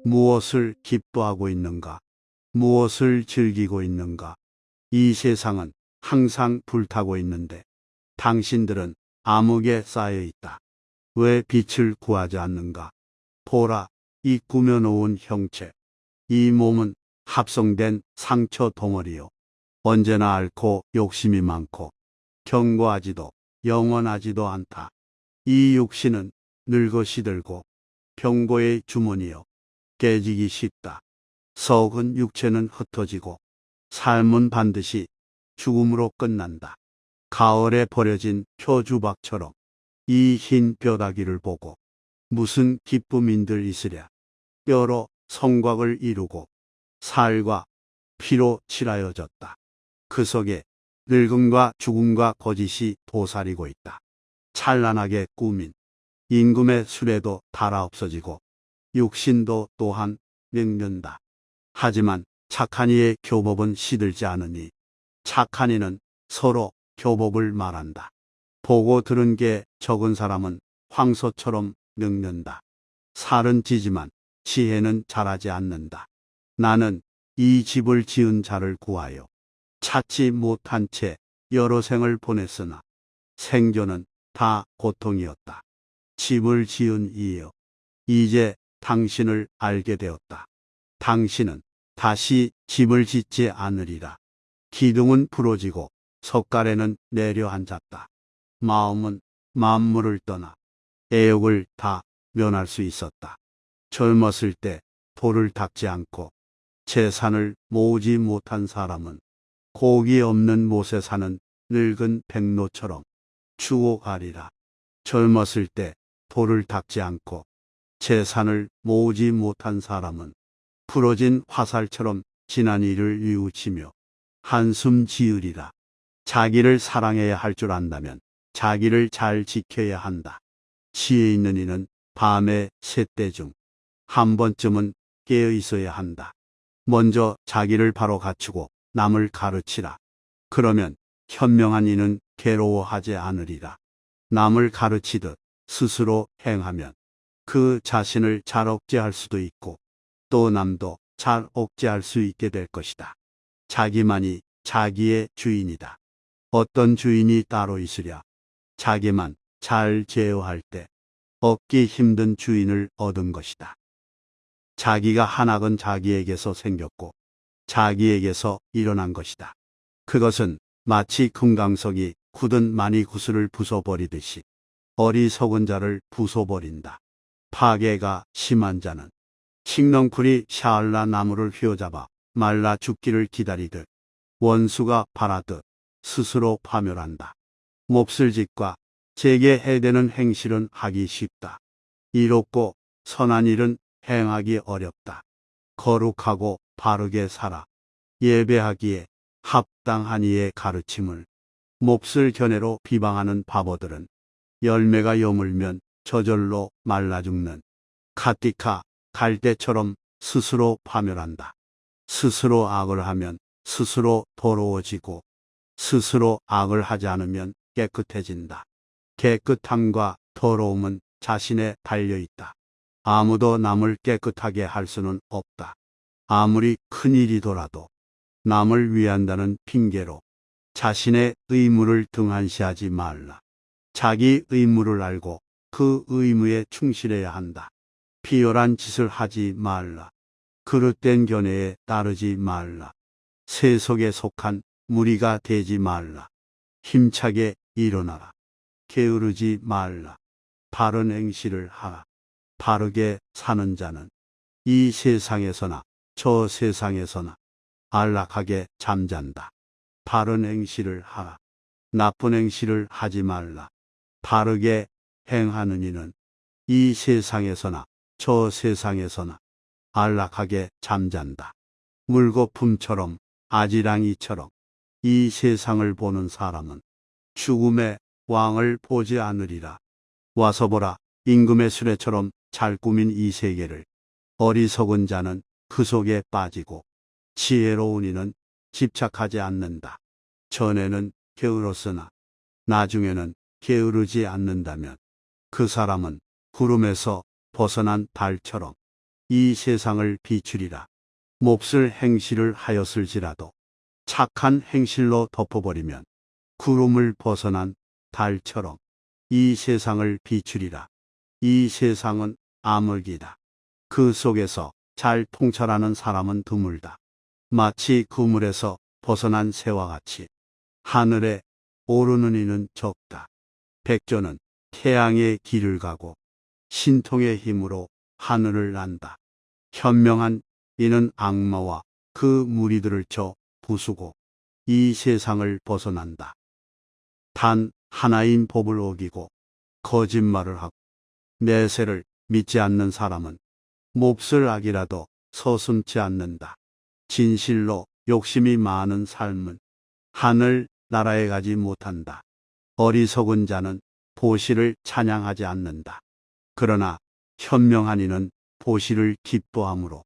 무엇을 기뻐하고 있는가? 무엇을 즐기고 있는가? 이 세상은 항상 불타고 있는데 당신들은 암흑에 쌓여 있다. 왜 빛을 구하지 않는가? 보라, 이 꾸며놓은 형체. 이 몸은 합성된 상처 덩어리요. 언제나 앓고 욕심이 많고 견고하지도 영원하지도 않다. 이 육신은 늙어 시들고 병고의 주머니요. 깨지기 쉽다. 썩은 육체는 흩어지고 삶은 반드시 죽음으로 끝난다. 가을에 버려진 표주박처럼 이 흰 뼈다귀를 보고 무슨 기쁨인들 있으랴. 뼈로 성곽을 이루고 살과 피로 칠하여졌다. 그 속에 늙음과 죽음과 거짓이 도사리고 있다. 찬란하게 꾸민 임금의 수레도 달아 없어지고 육신도 또한 늙는다. 하지만 착한 이의 교법은 시들지 않으니 착한 이는 서로 교법을 말한다. 보고 들은 게 적은 사람은 황소처럼 늙는다. 살은 찌지만 지혜는 자라지 않는다. 나는 이 집을 지은 자를 구하여 찾지 못한 채 여러 생을 보냈으나 생존은 다 고통이었다. 집을 지은 이여, 이제 당신을 알게 되었다. 당신은 다시 집을 짓지 않으리라. 기둥은 부러지고 석가래는 내려앉았다. 마음은 만물을 떠나 애욕을 다 면할 수 있었다. 젊었을 때 돌을 닦지 않고 재산을 모으지 못한 사람은 고기 없는 못에 사는 늙은 백로처럼 추억하리라. 젊었을 때 돌을 닦지 않고 재산을 모으지 못한 사람은 부러진 화살처럼 지난 일을 뉘우치며 한숨 지으리라. 자기를 사랑해야 할 줄 안다면 자기를 잘 지켜야 한다. 지혜 있는 이는 밤의 셋대 중 한 번쯤은 깨어 있어야 한다. 먼저 자기를 바로 갖추고 남을 가르치라. 그러면 현명한 이는 괴로워하지 않으리라. 남을 가르치듯 스스로 행하면 그 자신을 잘 억제할 수도 있고 또 남도 잘 억제할 수 있게 될 것이다. 자기만이 자기의 주인이다. 어떤 주인이 따로 있으랴. 자기만 잘 제어할 때 얻기 힘든 주인을 얻은 것이다. 자기가 한학은 자기에게서 생겼고 자기에게서 일어난 것이다. 그것은 마치 금강석이 굳은 마니구슬을 부숴버리듯이 어리석은 자를 부숴버린다. 파괴가 심한 자는 칡넝쿨이 샤알라 나무를 휘어잡아 말라 죽기를 기다리듯 원수가 바라듯 스스로 파멸한다. 몹쓸 짓과 제게 해대는 행실은 하기 쉽다. 이롭고 선한 일은 행하기 어렵다. 거룩하고 바르게 살아 예배하기에 합당한 이의 가르침을 몹쓸 견해로 비방하는 바보들은 열매가 여물면 저절로 말라 죽는 카티카 갈대처럼 스스로 파멸한다. 스스로 악을 하면 스스로 더러워지고 스스로 악을 하지 않으면 깨끗해진다. 깨끗함과 더러움은 자신에 달려있다. 아무도 남을 깨끗하게 할 수는 없다. 아무리 큰 일이더라도 남을 위한다는 핑계로 자신의 의무를 등한시하지 말라. 자기 의무를 알고 그 의무에 충실해야 한다. 비열한 짓을 하지 말라. 그릇된 견해에 따르지 말라. 세속에 속한 무리가 되지 말라. 힘차게 일어나라. 게으르지 말라. 바른 행실을 하라. 바르게 사는 자는 이 세상에서나 저 세상에서나 안락하게 잠잔다. 바른 행실을 하라. 나쁜 행실을 하지 말라. 바르게 행하는 이는 이 세상에서나 저 세상에서나 안락하게 잠잔다. 물거품처럼 아지랑이처럼 이 세상을 보는 사람은 죽음의 왕을 보지 않으리라. 와서 보라. 임금의 수레처럼 잘 꾸민 이 세계를. 어리석은 자는 그 속에 빠지고 지혜로운 이는 집착하지 않는다. 전에는 게으렀으나 나중에는 게으르지 않는다면 그 사람은 구름에서 벗어난 달처럼 이 세상을 비추리라. 몹쓸 행실을 하였을지라도 착한 행실로 덮어버리면 구름을 벗어난 달처럼 이 세상을 비추리라. 이 세상은 암흑이다. 그 속에서 잘 통찰하는 사람은 드물다. 마치 그물에서 벗어난 새와 같이 하늘에 오르는 이는 적다. 백조는 태양의 길을 가고 신통의 힘으로 하늘을 난다. 현명한 이는 악마와 그 무리들을 쳐 부수고 이 세상을 벗어난다. 단 하나인 법을 어기고 거짓말을 하고 내세를 믿지 않는 사람은 몹쓸 악이라도 서슴지 않는다. 진실로 욕심이 많은 삶은 하늘 나라에 가지 못한다. 어리석은 자는 보시를 찬양하지 않는다. 그러나 현명한 이는 보시를 기뻐함으로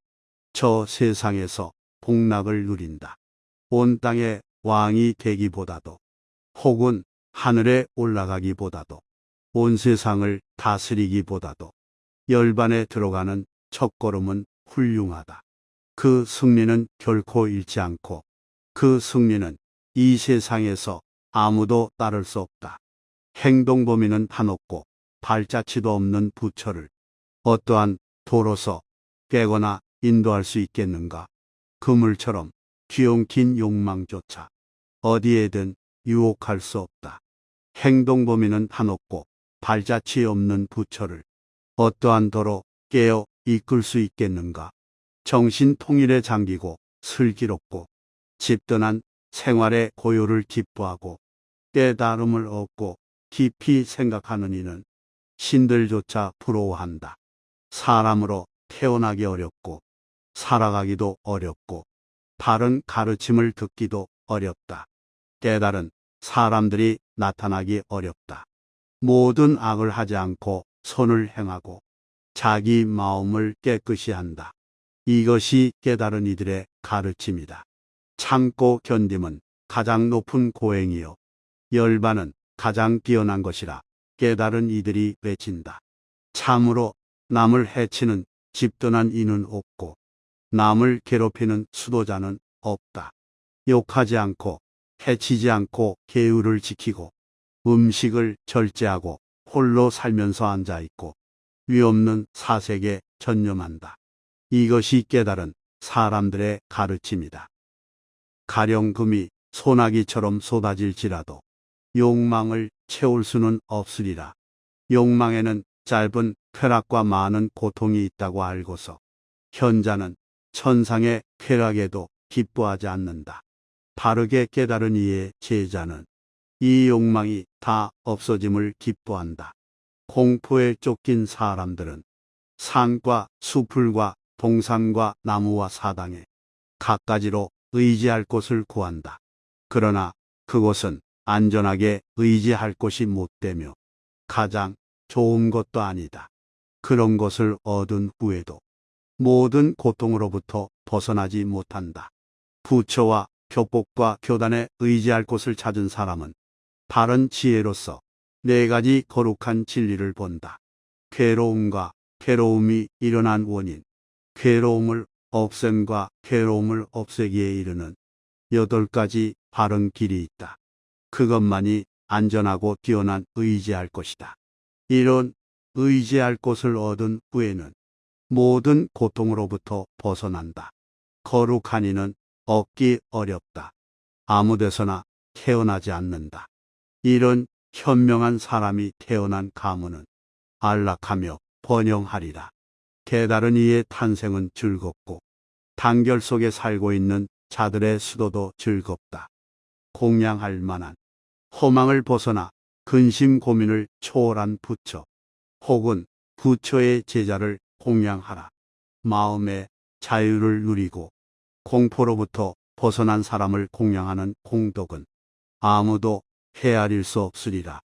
저 세상에서 복락을 누린다. 온 땅의 왕이 되기보다도 혹은 하늘에 올라가기보다도 온 세상을 다스리기보다도 열반에 들어가는 첫걸음은 훌륭하다. 그 승리는 결코 잃지 않고 그 승리는 이 세상에서 아무도 따를 수 없다. 행동범위는 한없고 발자취도 없는 부처를 어떠한 도로서 깨거나 인도할 수 있겠는가? 그물처럼 뒤엉킨 욕망조차 어디에든 유혹할 수 없다. 행동범위는 한없고 발자취 없는 부처를 어떠한 도로 깨어 이끌 수 있겠는가? 정신 통일에 잠기고 슬기롭고 집단한 생활의 고요를 기뻐하고 깨달음을 얻고 깊이 생각하는 이는 신들조차 부러워한다. 사람으로 태어나기 어렵고 살아가기도 어렵고 바른 가르침을 듣기도 어렵다. 깨달은 사람들이 나타나기 어렵다. 모든 악을 하지 않고 선을 행하고 자기 마음을 깨끗이 한다. 이것이 깨달은 이들의 가르침이다. 참고 견딤은 가장 높은 고행이요 열반은 가장 뛰어난 것이라 깨달은 이들이 외친다. 참으로 남을 해치는 집단한 이는 없고 남을 괴롭히는 수도자는 없다. 욕하지 않고 해치지 않고 계율을 지키고 음식을 절제하고 홀로 살면서 앉아있고 위없는 사색에 전념한다. 이것이 깨달은 사람들의 가르침이다. 가령 금이 소나기처럼 쏟아질지라도 욕망을 채울 수는 없으리라. 욕망에는 짧은 쾌락과 많은 고통이 있다고 알고서 현자는 천상의 쾌락에도 기뻐하지 않는다. 바르게 깨달은 이의 제자는 이 욕망이 다 없어짐을 기뻐한다. 공포에 쫓긴 사람들은 산과 수풀과 동산과 나무와 사당에 갖가지로 의지할 곳을 구한다. 그러나 그곳은 안전하게 의지할 곳이 못되며 가장 좋은 것도 아니다. 그런 것을 얻은 후에도 모든 고통으로부터 벗어나지 못한다. 부처와 교법과 교단에 의지할 곳을 찾은 사람은 바른 지혜로서 네 가지 거룩한 진리를 본다. 괴로움과 괴로움이 일어난 원인, 괴로움을 없앰과 괴로움을 없애기에 이르는 8가지 바른 길이 있다. 그것만이 안전하고 뛰어난 의지할 것이다. 이런 의지할 곳을 얻은 후에는 모든 고통으로부터 벗어난다. 거룩한 이는 얻기 어렵다. 아무 데서나 태어나지 않는다. 이런 현명한 사람이 태어난 가문은 안락하며 번영하리라. 깨달은 이의 탄생은 즐겁고 단결 속에 살고 있는 자들의 수도도 즐겁다. 공양할 만한 허망을 벗어나 근심 고민을 초월한 부처 혹은 부처의 제자를 공양하라. 마음의 자유를 누리고 공포로부터 벗어난 사람을 공양하는 공덕은 아무도 헤아릴 수 없으리라.